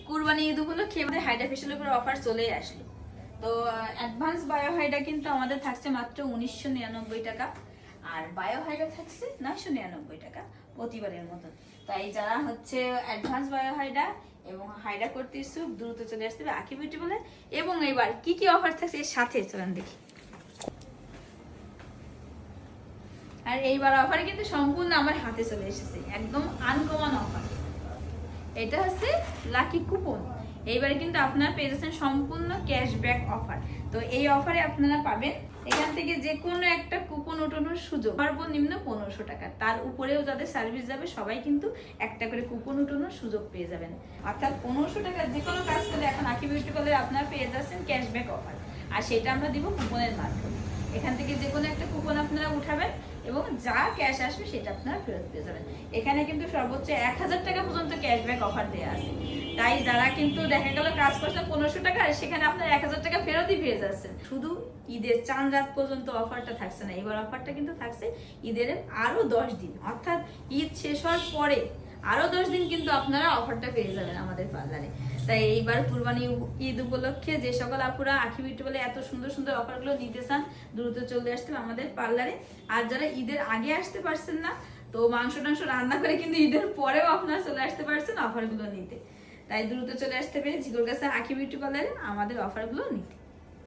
কুরবানি ঈদ উপলক্ষে আমাদের হাইড্রা ফেশিয়ালের উপর অফার চলেই আসলো। তো অ্যাডভান্স বায়ো হাইড্রা কিন্তু আমাদের থাকছে মাত্র 1999 টাকা, আর বায়ো হাইড্রা থাকছে 999 টাকা প্রতিবারের মতো। তাই যারা হচ্ছে অ্যাডভান্স বায়ো হাইড্রা এবং হাইড্রা করতে ইচ্ছুক দ্রুত চলে আসতে হবে আঁখি বিউটি বলে। এবং এবার কি কি অফার থাকছে এর সাথে চলেন দেখি। আর এইবার অফার কিন্তু সম্পূর্ণ আমার হাতে চলে এসেছে, একদম আনকমন অফার। এটা হচ্ছে লাকি কুপন। এইবারে কিন্তু আপনারা পেয়ে যাচ্ছেন সম্পূর্ণ ক্যাশব্যাক অফার। তো এই অফারে আপনারা পাবেন এখান থেকে যে কোনো একটা কুপন ওঠানোর সুযোগ, সর্বনিম্ন 1500 টাকা। তার উপরেও যাদের সার্ভিস যাবে সবাই কিন্তু একটা করে কুপন ওঠানোর সুযোগ পেয়ে যাবেন। অর্থাৎ 1500 টাকার যে কোনো কাজ করলে এখন আঁখি বিউটি পার্লারে আপনারা পেয়ে যাচ্ছেন ক্যাশব্যাক অফার, আর সেটা আমরা দিব কুপনের মাধ্যমে। এখান থেকে যে কোনো একটা কুপন আপনারা উঠাবেন এবং যা ক্যাশ আসবে সেটা আপনারা ফেরত পেয়ে যাবেন। এখানে কিন্তু সর্বোচ্চ 1000 টাকা পর্যন্ত ক্যাশব্যাক অফার দেওয়া আছে। তাই যারা কিন্তু দেখা গেল কাজ করছেন 1500 টাকা, সেখানে আপনার 1000 টাকা ফেরতই পেয়ে যাচ্ছেন। শুধু ঈদের চাঁদ রাত পর্যন্ত অফারটা থাকছে না, এবার অফারটা কিন্তু থাকছে ঈদের আরো 10 দিন, অর্থাৎ ঈদ শেষ হওয়ার পরে আরো 10 দিন কিন্তু আপনারা অফারটা পেয়ে যাবেন আমাদের পার্লারে। তাই এইবার কুরবানি ঈদ উপলক্ষে যে সকল আপুরা আঁখি বিউটি বলে এত সুন্দর সুন্দর অফারগুলো নিতে চান দ্রুত চলে আসতে আমাদের পার্লারে। আর যারা ঈদের আগে আসতে পারছেন না, তো মাংস টাংস রান্না করে কিন্তু ঈদের পরেও আপনারা চলে আসতে পারছেন অফারগুলো নিতে। তাই দ্রুত চলে আসতে পেরে ঝিকর কাছে আঁখি বিউটি পার্লারে আমাদের অফারগুলো নিতে।